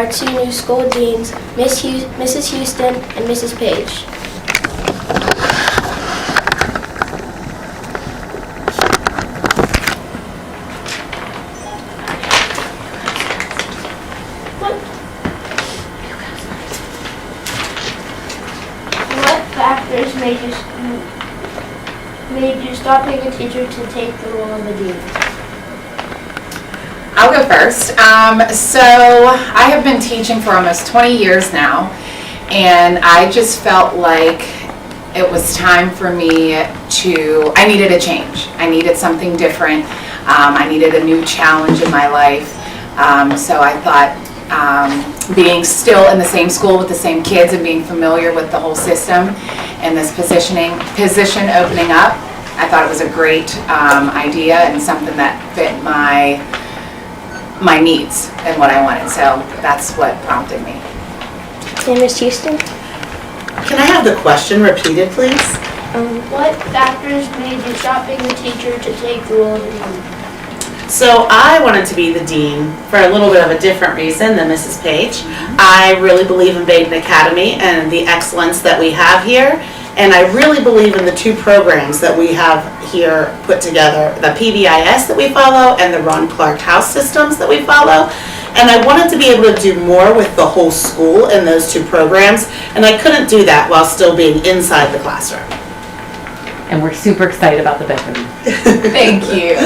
our two new school deans, Mrs. Houston and Mrs. Page. What factors made you stop being a teacher to take the role of a dean? I'll go first. So I have been teaching for almost 20 years now, and I just felt like it was time for me I needed a change. I needed something different. I needed a new challenge in my life. So I thought being still in the same school with the same kids and being familiar with the whole system and this position opening up, I thought it was a great idea and something that fit my needs and what I wanted. So that's what prompted me. And Ms. Houston? Can I have the question repeated, please? What factors made you stop being a teacher to take the role of a dean? So I wanted to be the dean for a little bit of a different reason than Mrs. Page. I really believe in Baden Academy and the excellence that we have here. And I really believe in the two programs that we have here put together, the PBIS that we follow and the Ron Clark House systems that we follow. And I wanted to be able to do more with the whole school in those two programs. And I couldn't do that while still being inside the classroom. And we're super excited about the both of you. Thank you.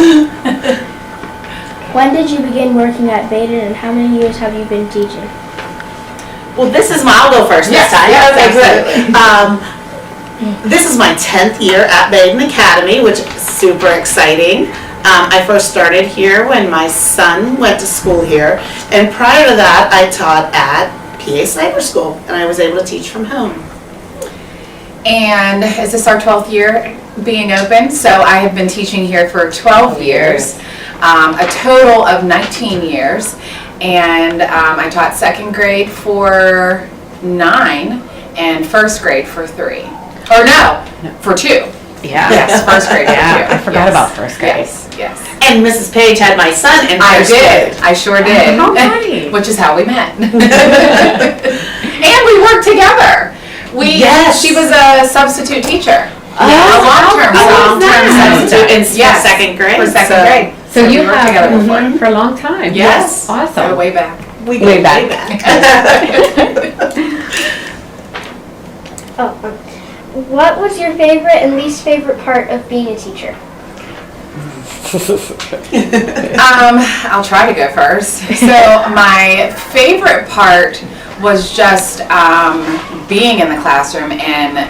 When did you begin working at Baden and how many years have you been teaching? Well, I'll go first this time. Yes, Okay, absolutely. good. This is my 10th year at Baden Academy, which is super exciting. I first started here when my son went to school here, and prior to that I taught at PA Sniper School, and I was able to teach from home. And is this our 12th year being open? So I have been teaching here for 12 years, a total of 19 years. And I taught second grade for 9 and first grade for 3. Or no, for 2. Yeah. Yes, first grade for 2. Yeah, I forgot about first grade. Yes. And Mrs. Page had my son in I first grade. did. I sure did. How funny. Which is how we met. And we worked together. Yes. She was a substitute teacher. A long-term substitute in Yes. second grade. For second grade. So you we worked have together before. for a long time. Yes. Awesome. Go way back. We go Way back. What was your favorite and least favorite part of being a teacher? I'll try to go first. So my favorite part was just being in the classroom and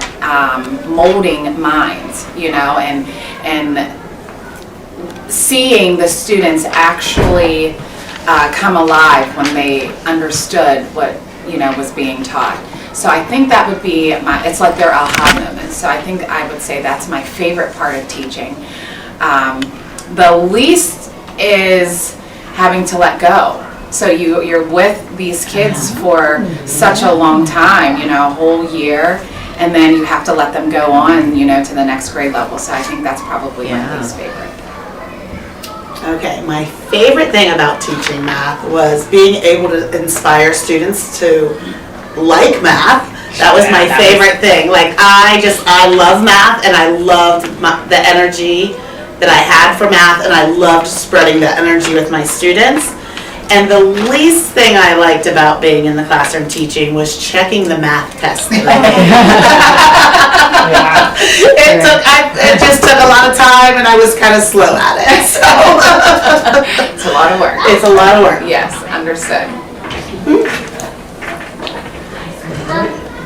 molding minds, and seeing the students actually come alive when they understood what was being taught. So I think that would be it's like their aha moment. So I think I would say that's my favorite part of teaching. The least is having to let go. So you're with these kids for such a long time, a whole year, and then you have to let them go on, to the next grade level. So I think that's probably my least favorite. Okay, my favorite thing about teaching math was being able to inspire students to like math. That was my favorite thing. Like I love math, and I loved the energy that I had for math, and I loved spreading that energy with my students. And the least thing I liked about being in the classroom teaching was checking the math test. It just took a lot of time, and I was kind of slow at it. So It's a lot of work. it's a lot of work. Yes, understood.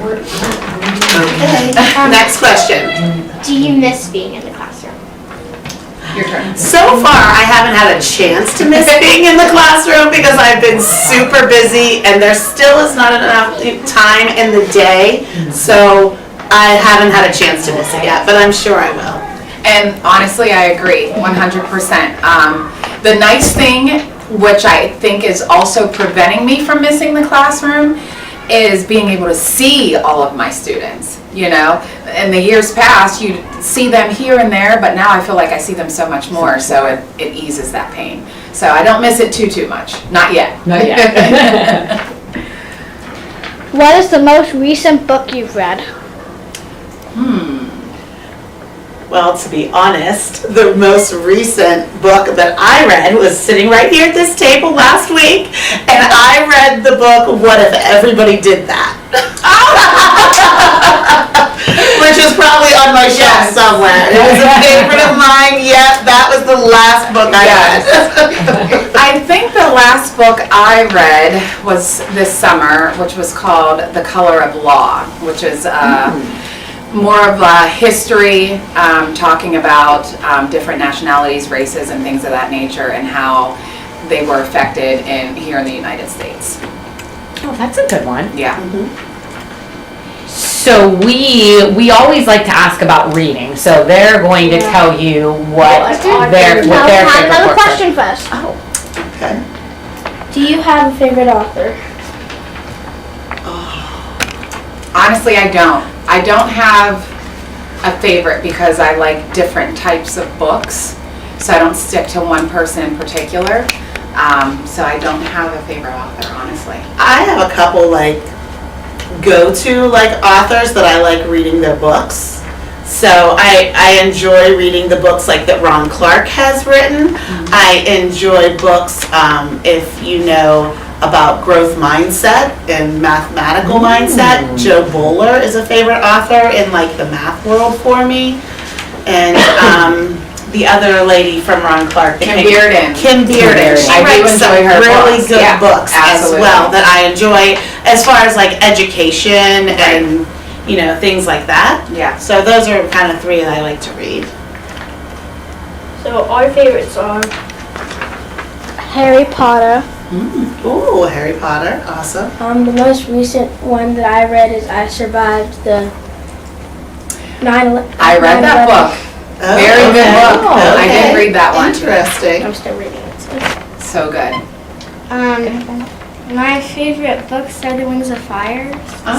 Okay. Next question. Do you miss being in the classroom? Your turn. So far, I haven't had a chance to miss being in the classroom because I've been super busy, and there still is not enough time in the day, so I haven't had a chance to miss it yet, but I'm sure I will. And honestly, I agree, 100%. The nice thing, which I think is also preventing me from missing the classroom, is being able to see all of my students. In the years past, you'd see them here and there, but now I feel like I see them so much more, so it eases that pain. So I don't miss it too much. Not yet. Not yet. What is the most recent book you've read? Well, to be honest, the most recent book that I read was sitting right here at this table last week, and I read the book, What If Everybody Did That? Which is probably on my shelf somewhere. It was a favorite of mine, yet that was the last book I read. I think the last book I read was this summer, which was called The Color of Law, which is more of a history, talking about different nationalities, races, and things of that nature, and how they were affected here in the United States. Oh, that's a good one. Yeah. So we always like to ask about reading. So they're going to tell you what their favorite Another books are. question first. Okay. Do you have a favorite author? Honestly, I don't. I don't have a favorite because I like different types of books, so I don't stick to one person in particular. So I don't have a favorite author, honestly. I have a couple go-to authors that I like reading their books. So I enjoy reading the books that Ron Clark has written. I enjoy books if you know about growth mindset and mathematical mindset. Joe Bowler is a favorite author in the math world for me. And the other lady from Ron Clark, Kim Bearden. Kim Bearden. She I do writes some enjoy her really books. good Yeah, books absolutely. as well that I enjoy as far as education and things like that. Yeah. So those are kind of three that I like to read. So our favorites are Harry Potter. Ooh, Harry Potter, awesome. The most recent one that I read is I Survived the 9/11. I read that book. Oh, Very good okay. book. I did Okay. read that one. Interesting. I'm still reading it. So good. My favorite books are the Wings of Fire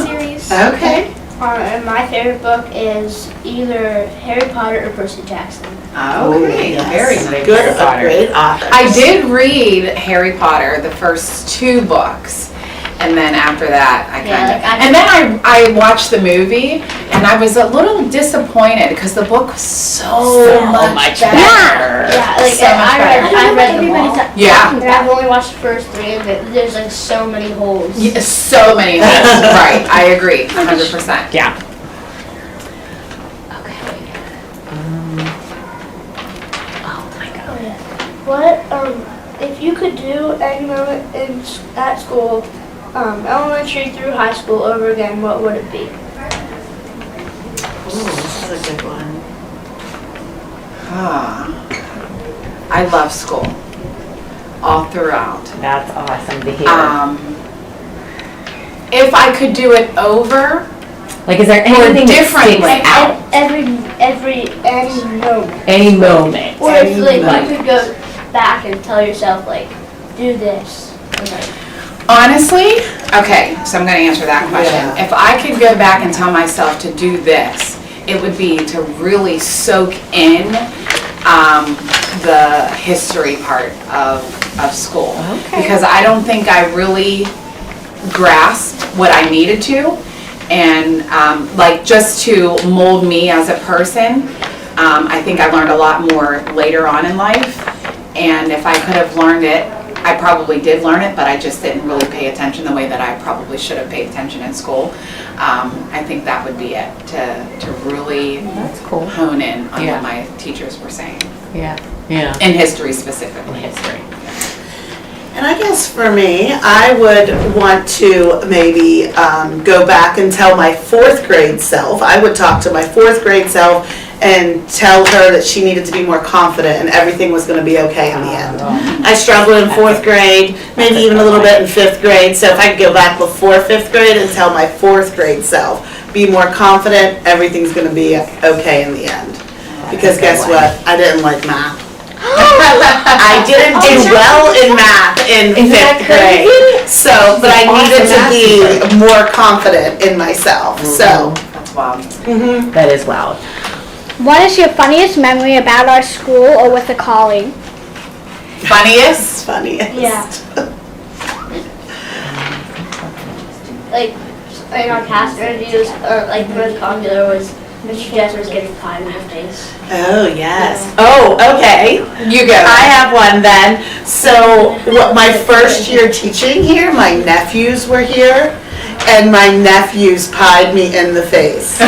series. Okay. and my favorite book is either Harry Potter or Percy Jackson. Okay, Yes. very nice. Good, great authors. I did read Harry Potter, the first 2 books, and then after that, I Yeah, kind of, like I- and then I watched the movie, and I was a little disappointed because the book was so much better. Yeah, like So much I better. read them all. Yeah. And I've only watched the first 3, and there's so many holes. Yeah, so many holes. Right, I agree, 100%. Yeah. What if you could do any moment at school, elementary through high school over again? What would it be? Ooh, this is a good one. I love school, all throughout. That's awesome to hear. If I could do it over, Like, is there anything that differently. sticks out? Any moment. Any moment? Or if Like- you could go back and tell yourself do this. And, honestly, okay, so I'm gonna answer that question. Yeah. If I could go back and tell myself to do this, it would be to really soak in the history part of school. Okay. Because I don't think I really grasped what I needed to. And just to mold me as a person, I think I learned a lot more later on in life. And if I could have learned it, I probably did learn it, but I just didn't really pay attention the way that I probably should have paid attention in school. I think that would be it, to really That's cool. hone in on Yeah. what my teachers were saying, Yeah. Yeah. in history In specifically. history. And I guess for me, I would want to maybe go back and tell my 4th grade self. I would talk to my 4th grade self and tell her that she needed to be more confident and everything was going to be okay in the end. I struggled in 4th grade, maybe even a little bit in 5th grade. So if I could go back before 5th grade and tell my 4th grade self, be more confident, everything's going to be okay in the end. Because guess what? I didn't like math. I didn't do well in math in 5th grade. So, but I needed to be more confident in myself. So, That's wild. That is wild. What is your funniest memory about our school or with a colleague? Funniest? funniest. Yeah. in our cast interviews, or like the most popular was Mr. Jesser's getting pie in your face. Oh, yes. Oh, okay. You go. I have one then. So, my first year teaching here, my nephews were here, and my nephews pied me in the face. So,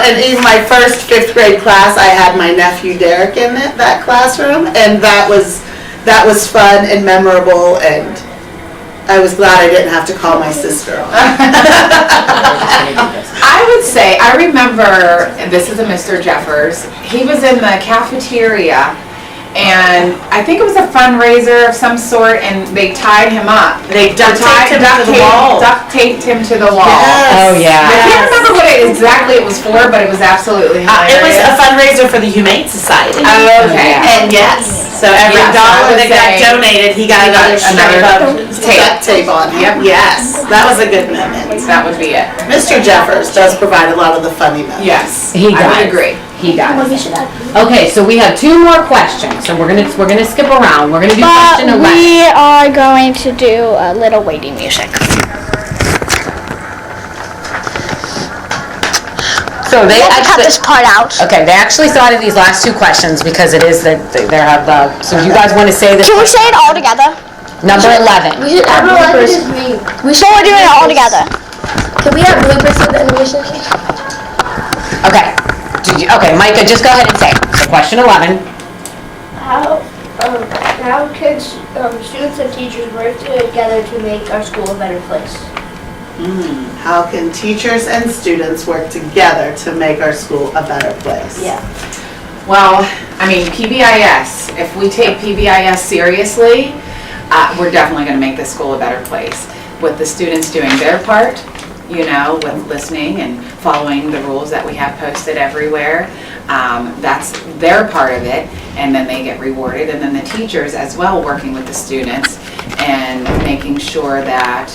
and in my first 5th grade class, I had my nephew Derek in that classroom, and that was fun and memorable, and I was glad I didn't have to call my sister on. I would say, I remember, and this is a Mr. Jeffers, he was in the cafeteria, and I think it was a fundraiser of some sort, and they tied him up. They duct taped him to the wall. Duct taped him to the wall. Yes. Oh, yeah. I can't remember what exactly it was for, but it was absolutely hilarious. It was a fundraiser for the Humane Society. Oh, okay. And yes, so every Yes, I dollar would that got say donated, he got another strip of duct tape on him. Yep. Yes, that was a good moment. That would be it. Mr. Jeffers does provide a lot of the funny moments. Yes, He I does. would agree. He does. Okay, so we have 2 more questions. So we're gonna skip around. We're gonna do question 11. We are going to do a little waiting music. So they Cut actually. this part out. Okay, they actually started these last 2 questions because it is they have the. So you guys want to say this? Can we say it all together? Number 11. Everyone is me. So we're doing it all together. Can we have bloopers at the end of the session? Okay. Okay, Micah, just go ahead and say it. So question 11. How can students and teachers work together to make our school a better place? How can teachers and students work together to make our school a better place? Yeah. Well, I mean, PBIS, if we take PBIS seriously, we're definitely going to make this school a better place. With the students doing their part, you know, with listening and following the rules that we have posted everywhere, that's their part of it, and then they get rewarded. And then the teachers as well, working with the students and making sure that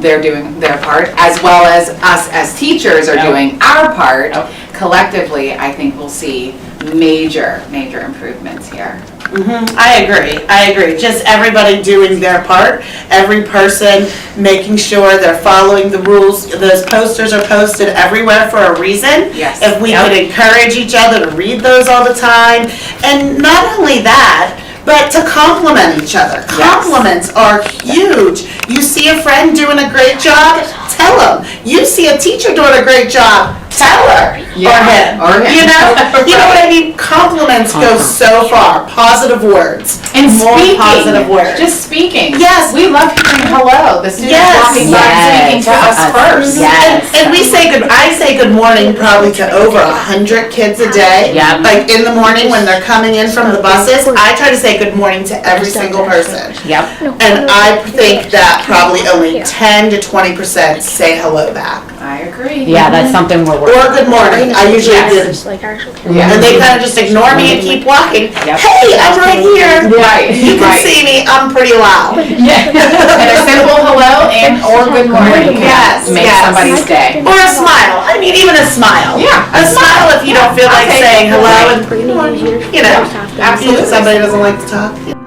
they're doing their part, as well as us as teachers are doing our part. Collectively, I think we'll see major improvements here. I agree. Just everybody doing their part, every person making sure they're following the rules. Those posters are posted everywhere for a reason. Yes. If we could encourage each other to read those all the time, and not only that, but to compliment each other. Compliments are huge. You see a friend doing a great job, tell them. You see a teacher doing a great job, tell her. Yeah. Or him. Or him. You know what I mean? Compliments go so far. Positive words. And more speaking, positive words. just speaking. Yes. We love hearing hello. The students Yes. walking by speaking to us first. Yes. And we say I say good morning probably to over 100 kids a day. Yep. Like in the morning when they're coming in from the buses, I try to say good morning to every single person. Yep. And I think that probably only 10 to 20% say hello back. I agree. Yeah, that's something we're working Or good morning. I usually do. Yeah. And they kind of just ignore me and keep walking. Yep. Hey, I'm right here. Right. You can Right. see me. I'm pretty loud. And a simple hello or good morning can Yes, make yes. somebody's day. Or a smile. I mean, even a smile. Yeah. A smile if you don't feel like I'll take saying it. hello and, you know, Absolutely. somebody doesn't like to talk.